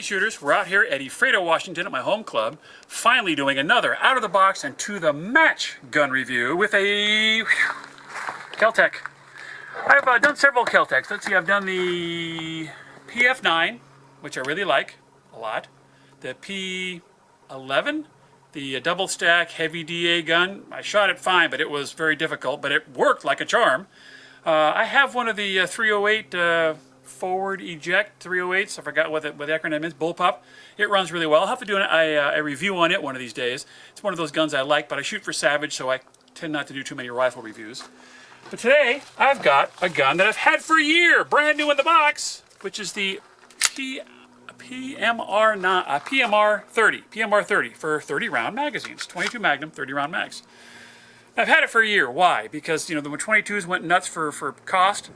straight shooters, we're out here at Ephrata, Washington at my home club, finally doing another out of the box and to the match gun review with a KelTec. I've done several KelTecs. Let's see, I've done the PF9, which I really like a lot, the P11, the double stack heavy DA gun. I shot it fine, but it was very difficult, but it worked like a charm. I have one of the 308 forward eject 308s. I forgot what the acronym is. Bullpup. It runs really well. I'll have to do a review on it one of these days. It's one of those guns I like, but I shoot for Savage, so I tend not to do too many rifle reviews. But today I've got a gun that I've had for a year, brand new in the box, which is the PMR 30 for 30 round magazines, 22 Magnum 30 round mags. I've had it for a year. Why? Because the 22s went nuts for cost.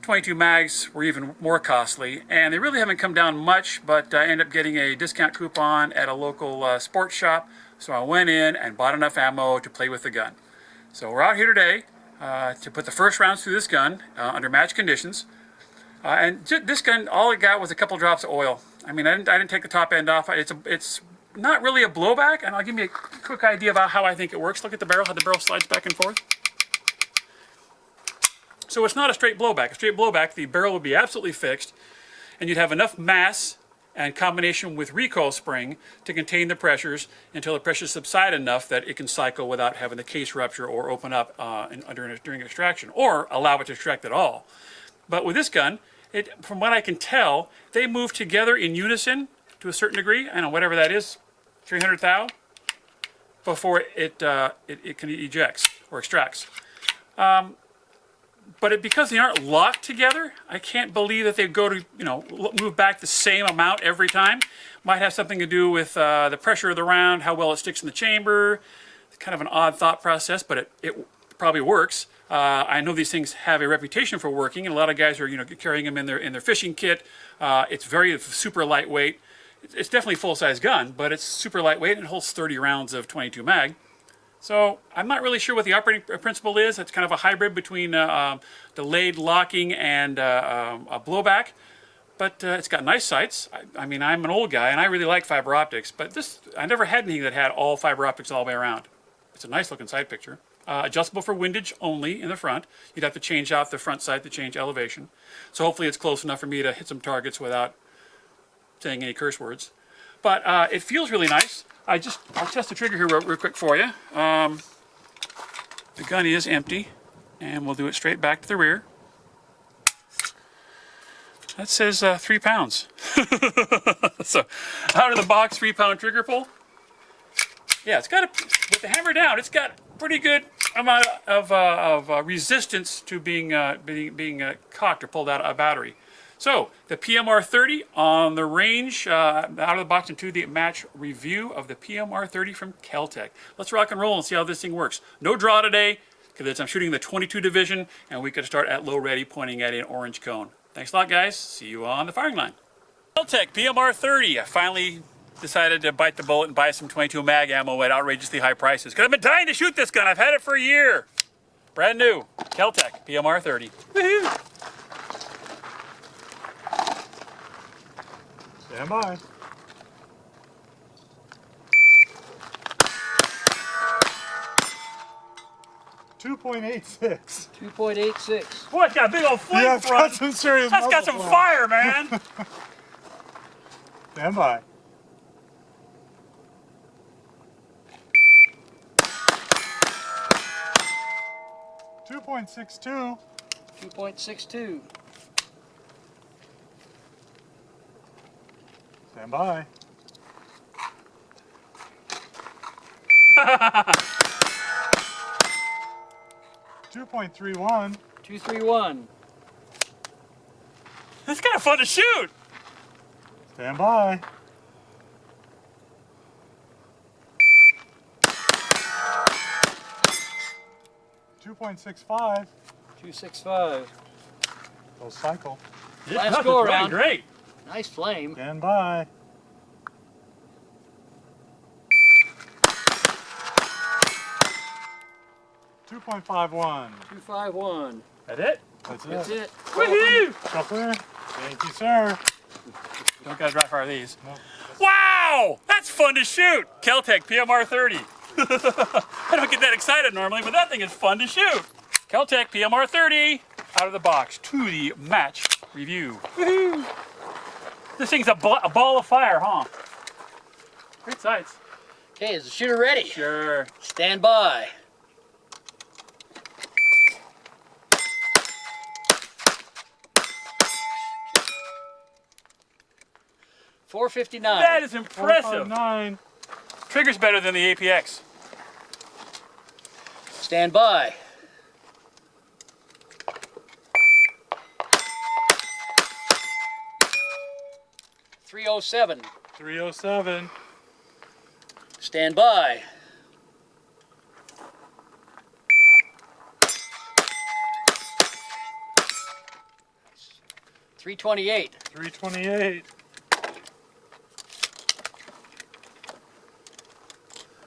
22 mags were even more costly, and they really haven't come down much, but I ended up getting a discount coupon at a local sports shop, so I went in and bought enough ammo to play with the gun. So we're out here today to put the first rounds through this gun under match conditions. And this gun, all it got was a couple drops of oil. I mean, I didn't take the top end off. It's not really a blowback, and I'll give you a quick idea about how I think it works. Look at the barrel, how the barrel slides back and forth. So it's not a straight blowback. A straight blowback, the barrel would be absolutely fixed, and you'd have enough mass and combination with recoil spring to contain the pressures until the pressures subside enough that it can cycle without having the case rupture or open up during extraction, or allow it to extract at all. But with this gun, from what I can tell, they move together in unison to a certain degree. I don't know, whatever that is, 300 thou, before it can ejects or extracts. But because they aren't locked together, I can't believe that they go to move back the same amount every time. Might have something to do with the pressure of the round, how well it sticks in the chamber. It's kind of an odd thought process, but it probably works. I know these things have a reputation for working, and a lot of guys are carrying them in their fishing kit. It's very super lightweight. It's definitely a full-size gun, but it's super lightweight and it holds 30 rounds of 22 mag. So I'm not really sure what the operating principle is. It's kind of a hybrid between delayed locking and a blowback, but it's got nice sights. I mean, I'm an old guy and I really like fiber optics, but I never had anything that had all fiber optics all the way around. It's a nice looking side picture. Adjustable for windage only in the front. You'd have to change out the front sight to change elevation. So hopefully it's close enough for me to hit some targets without saying any curse words. But it feels really nice. I'll test the trigger here real quick for you. The gun is empty, and we'll do it straight back to the rear. That says 3 pounds. So out of the box, 3 pound trigger pull. Yeah, it's got with the hammer down, it's got pretty good amount of resistance to being cocked or pulled out of a battery. So, the PMR 30 on the range, out of the box into the match review of the PMR 30 from KelTec. Let's rock and roll and see how this thing works. No draw today, because I'm shooting the 22 division, and we could start at low ready, pointing at an orange cone. Thanks a lot, guys. See you on the firing line. KelTec PMR 30. I finally decided to bite the bullet and buy some 22 mag ammo at outrageously high prices, because I've been dying to shoot this gun. I've had it for a year. Brand new. KelTec PMR 30. Woohoo! Stand by. .86. 2.86. Boy, it's got a big old flame Yeah, front. got some serious That's got some muzzle fire, man. Stand by. .62. 2.62. Stand by. 2.31. 231. It's kind of fun to shoot. Stand by. 2.65. 265. Full cycle. Last go around. Great. Nice flame. Stand by. 2.51. 251. That it? That's it. That's it. Woohoo! Chopper. Thank you, sir. Don't gotta dry fire these. No. Wow! That's fun to shoot! KelTec PMR 30. I don't get that excited normally, but that thing is fun to shoot. KelTec PMR 30 out of the box to the match review. Woohoo! This thing's a ball of fire, huh? Great sights. Okay, is the shooter ready? Sure. Stand by. .459. That is impressive. 459. Trigger's better than the APX. Stand by. .307. 307. Stand by. .328. 328.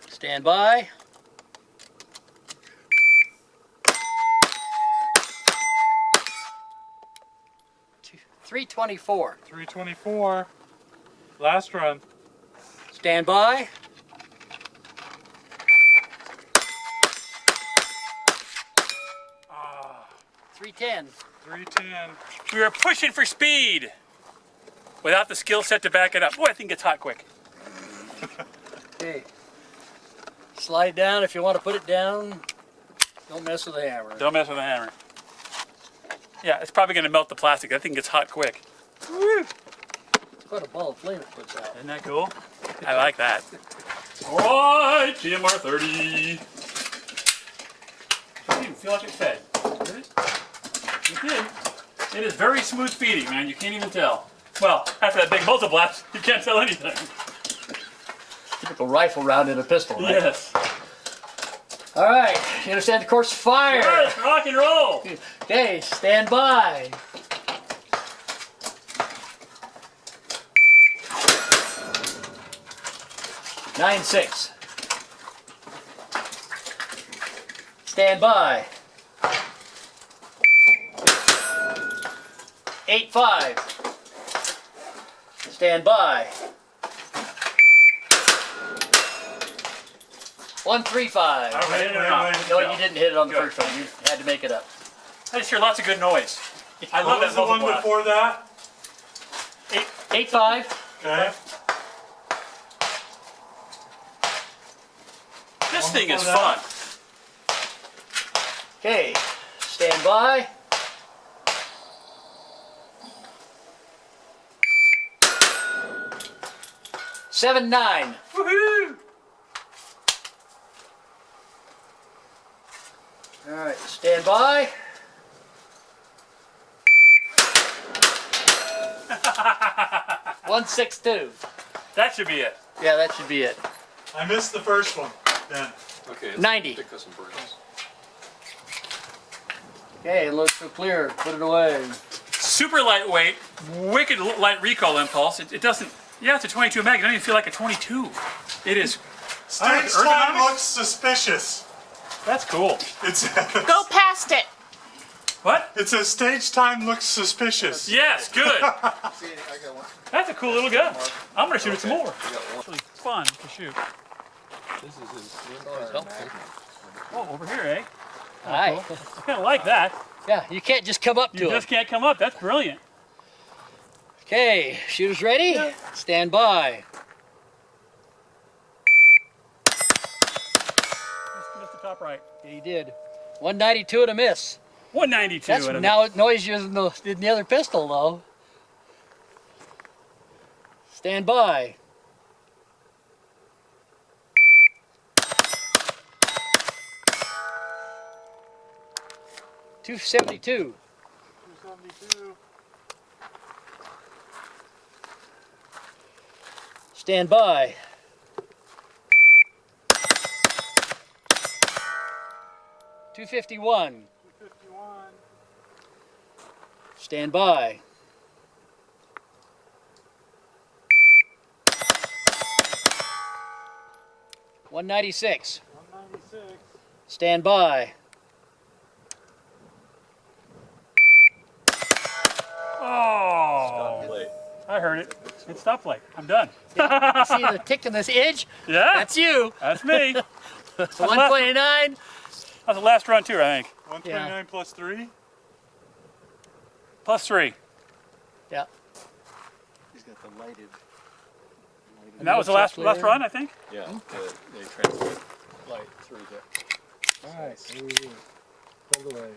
Stand by. .324. 324. Last run. Stand by. .310. 310. We were pushing for speed without the skill set to back it up. Boy, I think it's hot quick. Okay. Slide it down if you want to put it down. Don't mess with the hammer. Don't mess with the hammer. Yeah, it's probably going to melt the plastic. That thing gets hot quick. Woo! It's quite a ball of flame it puts out. Isn't that cool? I like that. All right, PMR 30. I didn't even feel like it fed. Did it? It did. It is very smooth feeding, man. You can't even tell. Well, after that big muzzle blast, you can't tell anything. Typical rifle round in a pistol, right? Yes. All right, you understand the course of fire. All right, let's rock and roll. Okay, stand by. .96. Stand by. 8.5. Stand by. 135. All right, No, you didn't hit it on the first one. You had to make it up. I just hear lots of good noise. I What love was that the one muzzle blast. before that? 8.5. Okay. This thing is before fun. that. Okay, stand by. .79. Woohoo! All right, stand by. .162. That should be it. Yeah, that should be it. I missed the first one. Then. Okay, let's 90. pick us some burns. Okay, it looks so clear. Put it away. Super lightweight, wicked light recoil impulse. It doesn't. Yeah, it's a 22 mag. It doesn't even feel like a 22. It is. Stage time ergonomic. looks suspicious. That's cool. It's Go past it. What? it says stage time looks suspicious. Yes, good. See, I got one. That's a cool little gun. I'm gonna shoot it some more. I got one. Actually, it's fun to shoot. This is his Oh, over here, eh? Hi. I kind of like that. Yeah, you can't just come up You to it. just can't come up. That's brilliant. Okay, shooters ready? Stand by. Missed the top right. Yeah, you did. 192 and a miss. 192. That's and a- now noisier than the other pistol, though. Stand by. .272. 272. Stand by. .251. 251. Stand by. .196. 196. Stand by. Oh, I heard it. Hit stoplight. I'm done. You see the tick in this edge? Yeah, That's you. that's me. 129. That's the last run too, I think. 129 plus 3? Plus 3. Yeah. He's got the lighted. And that was the last run, I think. Yeah, they transmit light through the. All right. Here we go. Hold away.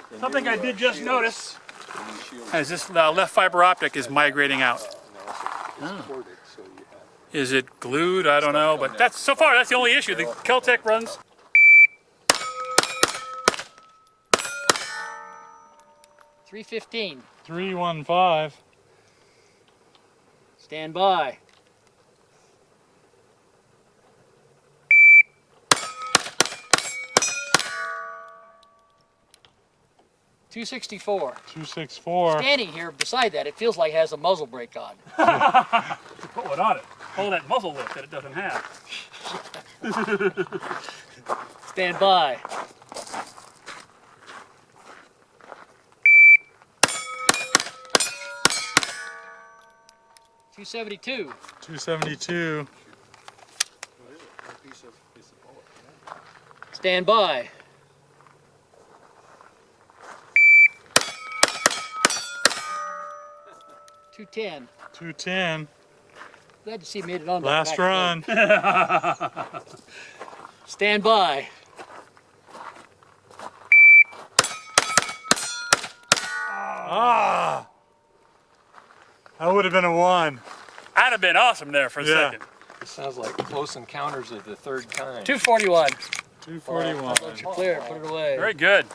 the Something new, I did just shields. notice The new shields. is this left fiber optic is migrating out. And also it's corded, so you have. Is it glued? I don't know, but that's so far that's the only issue. The KelTec runs. .315. 315. Stand by. .264. 264. Standing here beside that, it feels like it has a muzzle brake on. Put one on it. Hold that muzzle lift that it doesn't have. Stand by. .272. 272. Stand by. .210. 210. Glad to see you made it on. that Last back run. road. Stand by. Ah! That would have been a 1. That'd have been awesome there for a Yeah. second. It sounds like close encounters of the third kind. .241. 241. Let you clear it, put it away. Very good.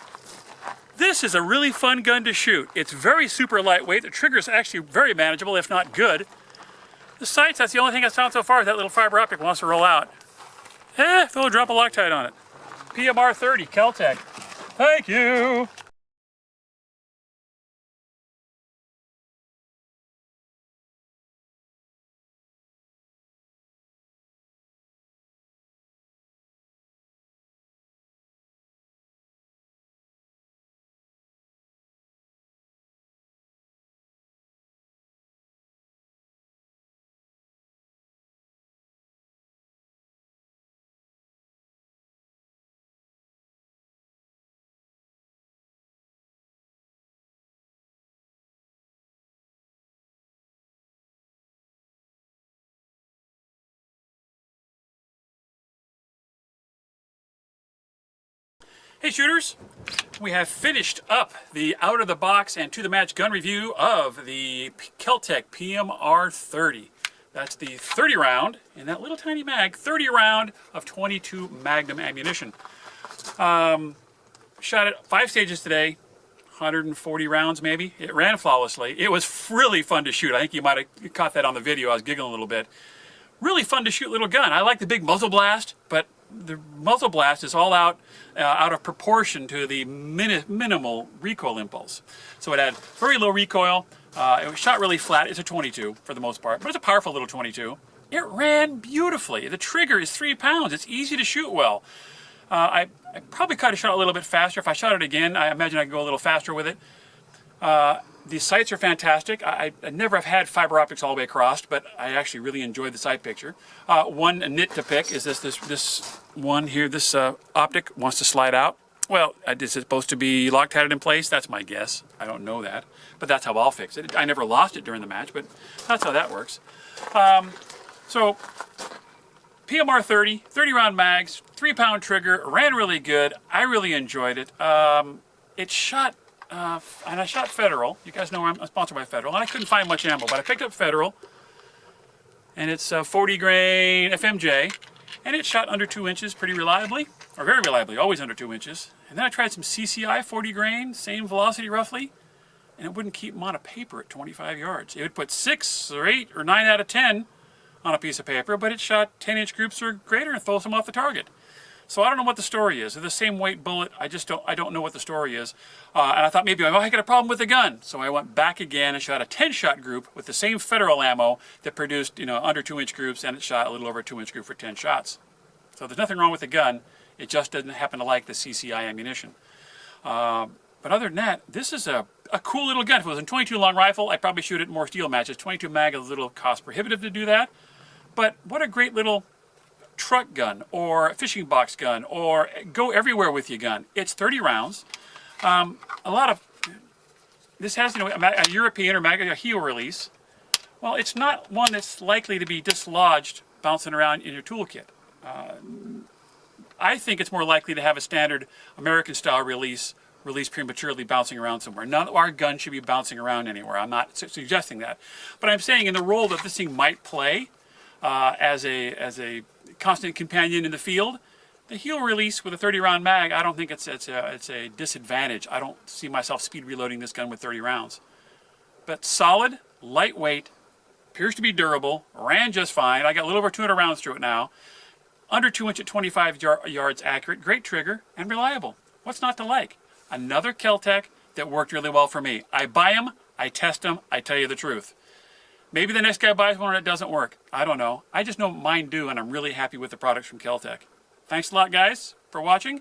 This is a really fun gun to shoot. It's very super lightweight. The trigger is actually very manageable, if not good. The sights, that's the only thing I've found so far. That little fiber optic wants to roll out. Throw a drop of Loctite on it. PMR 30, KelTec. Thank you. Hey shooters, we have finished up the out-of-the-box and to-the-match gun review of the KelTec PMR 30. That's the 30 round, in that little tiny mag, 30 round of 22 Magnum ammunition. Shot it 5 stages today, 140 rounds maybe. It ran flawlessly. It was really fun to shoot. I think you might have caught that on the video. I was giggling a little bit. Really fun to shoot little gun. I like the big muzzle blast, but the muzzle blast is all out of proportion to the minimal recoil impulse. So it had very low recoil. It was shot really flat. It's a 22 for the most part, but it's a powerful little 22. It ran beautifully. The trigger is 3 pounds. It's easy to shoot well. I probably could have shot a little bit faster. If I shot it again, I imagine I could go a little faster with it. The sights are fantastic. I never have had fiber optics all the way across, but I actually really enjoyed the sight picture. One nit to pick is this one here. This optic wants to slide out. Well, is it supposed to be Loctited in place? That's my guess. I don't know that, but that's how I'll fix it. I never lost it during the match, but that's how that works. So PMR 30 round mags, 3 pound trigger, ran really good. I really enjoyed it. It shot. And I shot Federal. You guys know I'm sponsored by Federal. And I couldn't find much ammo, but I picked up Federal. And it's 40 grain FMJ. And it shot under 2 inches pretty reliably. Or very reliably, always under 2 inches. And then I tried some CCI 40 grain, same velocity roughly. And it wouldn't keep them on a paper at 25 yards. It would put 6 or 8 or 9 out of 10 on a piece of paper, but it shot 10-inch groups or greater and throws them off the target. So I don't know what the story is. They're the same weight bullet. I don't know what the story is. And I thought maybe I got a problem with the gun. So I went back again and shot a 10-shot group with the same Federal ammo that produced, under 2-inch groups, and it shot a little over a 2-inch group for 10 shots. So there's nothing wrong with the gun. It just doesn't happen to like the CCI ammunition. But other than that, this is a cool little gun. If it was a 22 long rifle, I'd probably shoot it in more steel matches. 22 mag is a little cost prohibitive to do that. But what a great little truck gun or fishing box gun or go everywhere with your gun. It's 30 rounds. A lot of this has, you know, a European or a heel release. Well, it's not one that's likely to be dislodged bouncing around in your toolkit. I think it's more likely to have a standard American style release prematurely bouncing around somewhere. None of our gun should be bouncing around anywhere. I'm not suggesting that. But I'm saying in the role that this thing might play as a constant companion in the field, the heel release with a 30 round mag, I don't think it's a disadvantage. I don't see myself speed reloading this gun with 30 rounds. But solid, lightweight, appears to be durable, ran just fine. I got a little over 200 rounds through it now. Under 2 inch at 25 yards accurate, great trigger, and reliable. What's not to like? Another KelTec that worked really well for me. I buy them, I test them, I tell you the truth. Maybe the next guy buys one and it doesn't work. I don't know. I just know mine do, and I'm really happy with the products from KelTec. Thanks a lot, guys, for watching.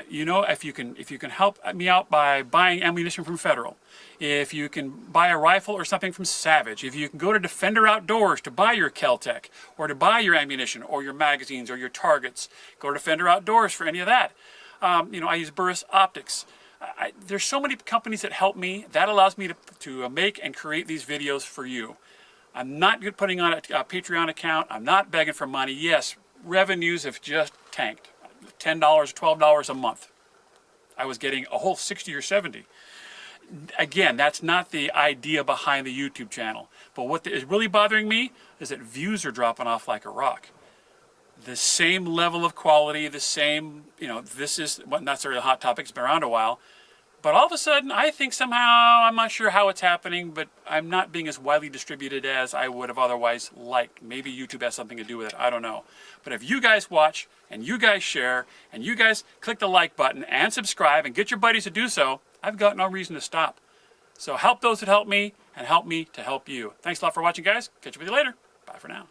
You know, if you can help me out by buying ammunition from Federal, if you can buy a rifle or something from Savage, if you can go to Defender Outdoors to buy your KelTec or to buy your ammunition or your magazines or your targets, go to Defender Outdoors for any of that. You know, I use Burris Optics. There's so many companies that help me. That allows me to make and create these videos for you. I'm not putting on a Patreon account. I'm not begging for money. Yes, revenues have just tanked. $10, $12 a month. I was getting a whole 60 or 70. Again, that's not the idea behind the YouTube channel. But what is really bothering me is that views are dropping off like a rock. The same level of quality, the same, you know, this is not necessarily a hot topic, it's been around a while. But all of a sudden, I think somehow, I'm not sure how it's happening, but I'm not being as widely distributed as I would have otherwise liked. Maybe YouTube has something to do with it, I don't know. But if you guys watch, and you guys share, and you guys click the like button and subscribe and get your buddies to do so, I've got no reason to stop. So help those that help me, and help me to help you. Thanks a lot for watching, guys. Catch you with you later. Bye for now.